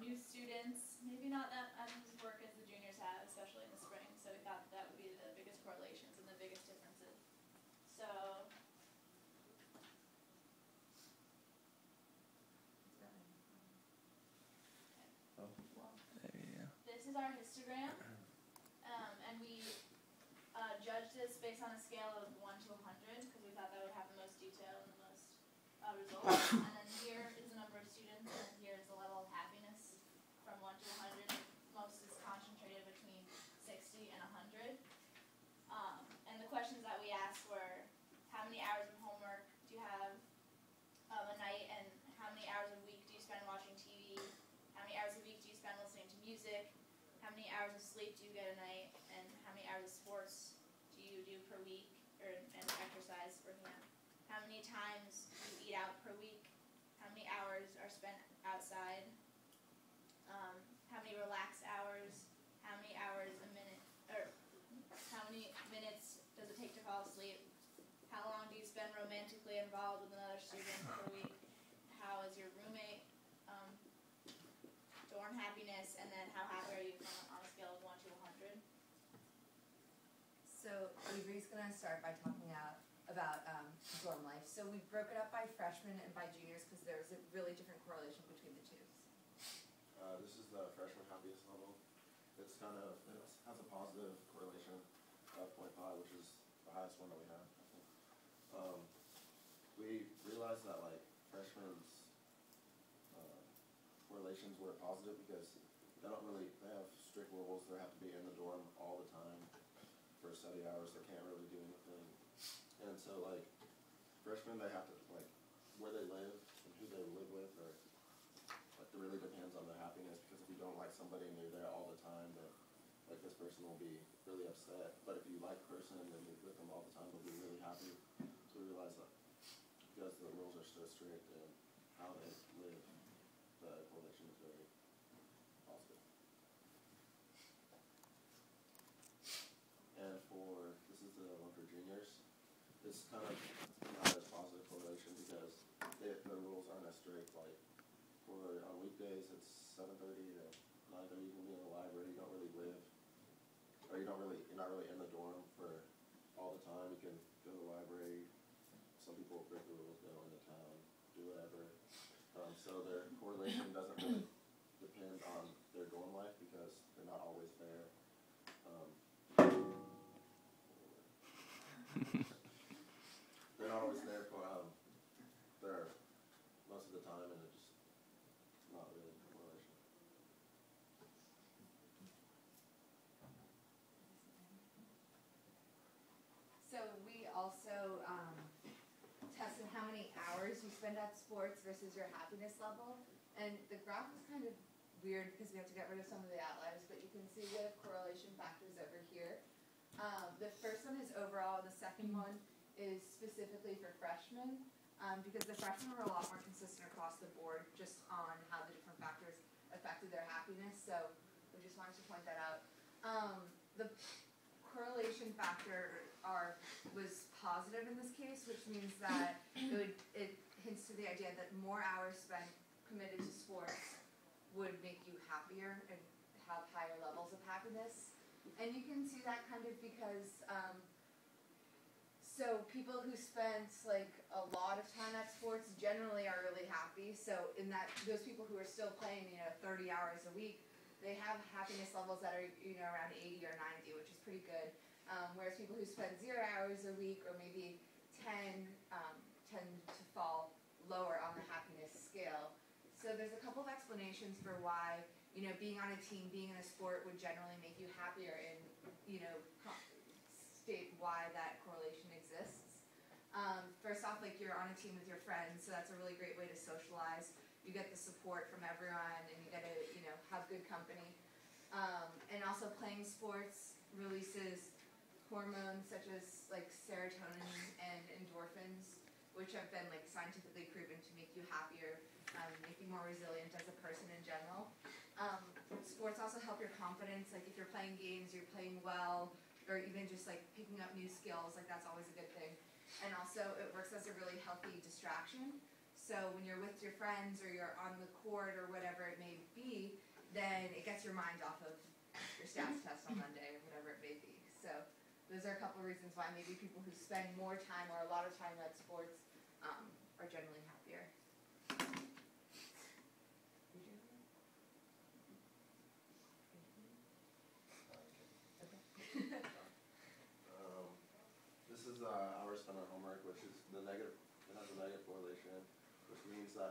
new students, maybe not that as much work as the juniors have, especially in the spring. So we thought that would be the biggest correlations and the biggest differences. So this is our histogram, and we judged this based on a scale of 1 to 100 because we thought that would have the most detail and the most results. And then here is the number of students, and here is the level of happiness from 1 to 100. Most is concentrated between 60 and 100. And the questions that we asked were, how many hours of homework do you have a night, and how many hours a week do you spend watching TV? How many hours a week do you spend listening to music? How many hours of sleep do you get a night? And how many hours of sports do you do per week, and exercise for him? How many times do you eat out per week? How many hours are spent outside? How many relaxed hours? How many hours a minute, or how many minutes does it take to fall asleep? How long do you spend romantically involved with another student per week? How is your roommate? Dorm happiness, and then how happy are you on a scale of 1 to 100? So Avery's going to start by talking about dorm life. So we broke it up by freshmen and by juniors because there's a really different correlation between the two. This is the freshman happiness level. It's kind of, it has a positive correlation of 0.5, which is the highest one that we have, I think. We realized that like freshmen's correlations were positive because they have strict rules. They have to be in the dorm all the time for study hours. They can't really do anything. And so like freshmen, they have to, like, where they live and who they live with, or like it really depends on their happiness, because if you don't like somebody and you're there all the time, then like this person will be really upset. But if you like a person and you're with them all the time, they'll be really happy. So we realized that because the rules are so strict and how they live, the correlation is very positive. And this is the one for juniors. It's kind of not as positive correlation because the rules aren't as strict. Like on weekdays, it's 7:30 to 9:30. You can be in the library. You don't really live, or you're not really in the dorm for all the time. You can go to the library. Some people break the rules, go into town, do whatever. So their correlation doesn't really depend on their dorm life because they're not always there. They're not always there for most of the time, and it's just not really a correlation. So we also tested how many hours you spend at sports versus your happiness level. And the graph is kind of weird because we have to get rid of some of the outliers, but you can see we have correlation factors over here. The first one is overall, the second one is specifically for freshmen, because the freshmen were a lot more consistent across the board just on how the different factors affected their happiness. So we just wanted to point that out. The correlation factor was positive in this case, which means that it hints to the idea that more hours spent committed to sports would make you happier and have higher levels of happiness. And you can see that kind of because so people who spend like a lot of time at sports generally are really happy. So in that, those people who are still playing 30 hours a week, they have happiness levels that are around 80 or 90, which is pretty good. Whereas people who spend 0 hours a week or maybe 10 tend to fall lower on the happiness scale. So there's a couple of explanations for why being on a team, being in a sport would generally make you happier, and state why that correlation exists. First off, like you're on a team with your friends, so that's a really great way to socialize. You get the support from everyone, and you get to have good company. And also playing sports releases hormones such as like serotonin and endorphins, which have been like scientifically proven to make you happier, make you more resilient as a person in general. Sports also help your confidence. Like if you're playing games, you're playing well, or even just like picking up new skills, like that's always a good thing. And also it works as a really healthy distraction. So when you're with your friends or you're on the court or whatever it may be, then it gets your mind off of your stats test on Monday or whatever it may be. So those are a couple of reasons why maybe people who spend more time or a lot of time at sports are generally happier. This is hours spent on homework, which is the negative. It has a negative correlation, which means that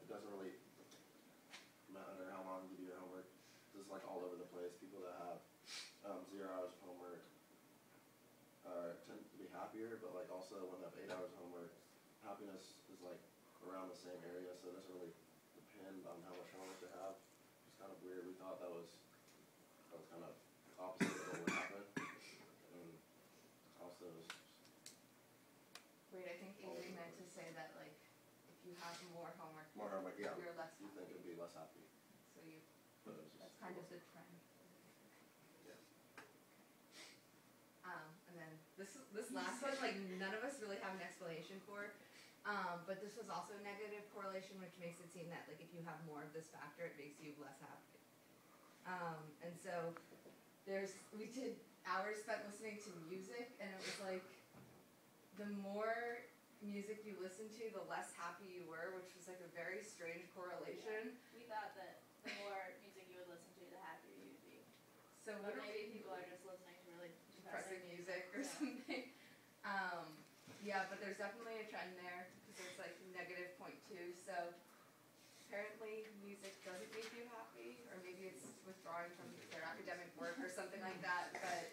it doesn't really matter how long you do your homework. This is like all over the place. People that have 0 hours of homework tend to be happier, but like also when they have 8 hours of homework, happiness is like around the same area, so it doesn't really depend on how much homework they have. It's kind of weird. We thought that was kind of opposite of what would happen. And also, Wait, I think Avery meant to say that like if you have more homework, yeah, you're less you think happy. it'd be less happy. So you, But it was just, that's kind of the trend. Yeah. And then this last one, like none of us really have an explanation for. But this was also a negative correlation, which makes it seem that like if you have more of this factor, it makes you less happy. And so we did hours spent listening to music, and it was like the more music you listened to, the less happy you were, which was like a very strange correlation. Yeah. We thought that the more music you would listen to, the happier you'd be. So but maybe people are just listening to really depressing music or something. Yeah, but there's definitely a trend there because it's like negative 0.2. So apparently music doesn't make you happy, or maybe it's withdrawing from their academic work or something like that. But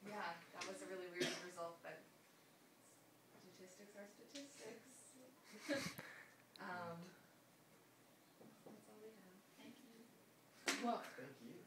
yeah, that was a really weird result. But statistics are statistics. That's all we have. Thank you. Well, thank you.